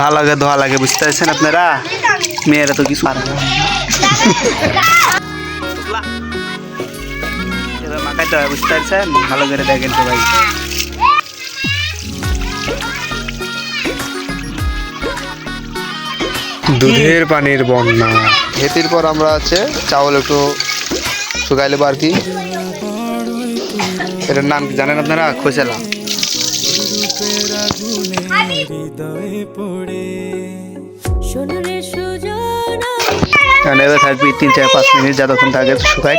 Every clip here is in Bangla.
ভালো লাগে ধোয়া লাগে, বুঝতে পারছেন আপনারা? মেয়েরা তো কিছু পারে না। এবার মাখাইতে হয়, বুঝতে পারছেন? ভালো করে দেখেন তো ভাই। দুধের পানির বন্যা। হেতির পর আমরা আছে চাউল একটু শুকাইলে আর কি। এটার নাম কি জানেন আপনারা? খোসেলা। এবার থাকবি 3-4-5 মিনিট, যতক্ষণ থাকে শুকাই।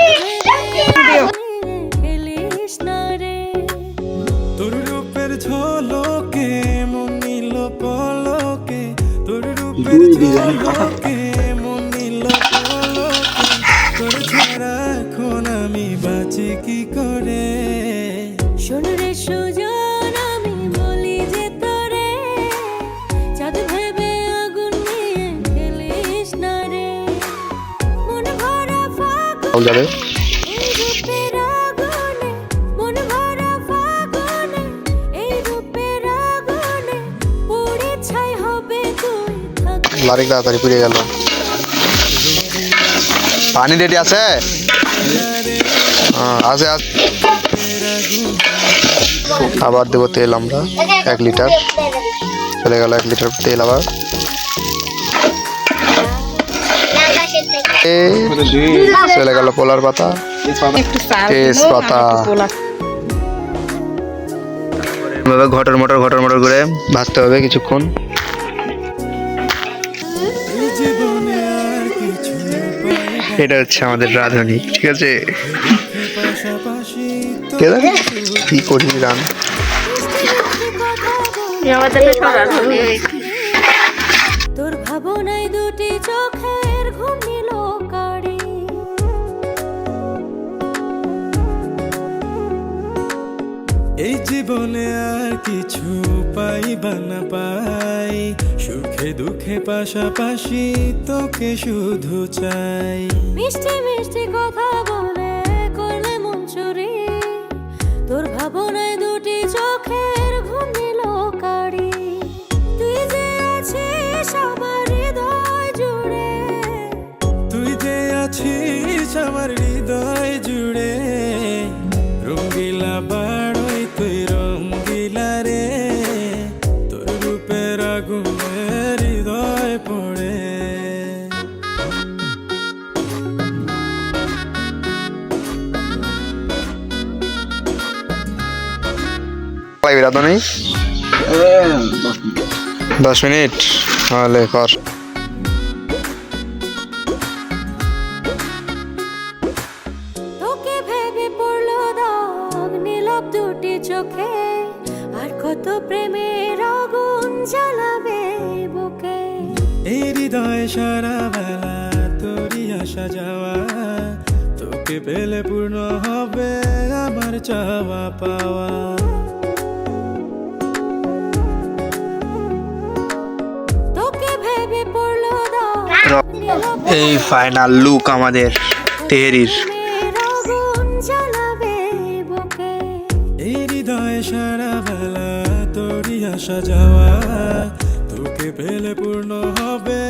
তোর রূপের ঝলকে মন নিল পলকে, তোর রূপের ঝলকে মন নিল পলকে, তোর ছাড়া এখন আমি বাঁচি কি করে। শোন রে সুজন আমি বলি যে তোরে, চাঁদ ভেবে আগুন নিয়ে খেলিস না রে, মন ভরা ফাগুন যাবে এই রূপের আগুনে, মন ভরা ফাগুনে এই রূপের আগুনে, পুড়ে ছাই হবে তুই থাকবি। লারিক তাড়াতাড়ি পুড়ে গেল। পানি রেডি আছে? আছে আছে। আবার দেবো তেল আমরা 1 লিটার, চলে গেল 1 লিটার তেল। আবার চলে গেল পোলার পাতা, তেজপাতা। ঘটর মটর করে ভাজতে হবে কিছুক্ষণ। জীবনে আর কিছু এটা হচ্ছে আমাদের রাঁধুনি, ঠিক আছে? পাশাপাশি কে জানে কি করি রান। তোর ভাবনায় দুটি চোখের ঘুম নিল কাড়ি, এই জীবনে আর কিছু পাইবা না পাই, সুখে দুঃখে পাশাপাশি তোকে শুধু চাই। মিষ্টি মিষ্টি কথা বলে করলে মন চুরি, তোর ভাবনায় দুটি চোখের ঘুম নিল কাড়ি, তুই যে আছিস আমার হৃদয় জুড়ে, তুই যে আছিস আমার হৃদয় জুড়ে, রঙ্গিলা বাড়ই তুই রঙ্গিলা রে, তোর রূপের আগুনে হৃদয় পড়ে। পাইবি রাঁধুনি 10 মিনিট তাহলে কর। তোকে ভেবে পড়লো দাগ নীরব দুটি চোখে, আর কত প্রেমের আগুন জ্বালাবে বুকে। এই হৃদয় সারা বেলা তোরই আসা যাওয়া, তোকে পেলে পূর্ণ হবে আমার চাওয়া পাওয়া। তোকে ভেবে পড়লো দাগ নীরব এই ফাইনাল লুক আমাদের তেহরির। প্রেমের আগুন জ্বালাবে বুকে। এই হৃদয় সারা বেলা তোরই আসা যাওয়া, তোকে পেলে পূর্ণ হবে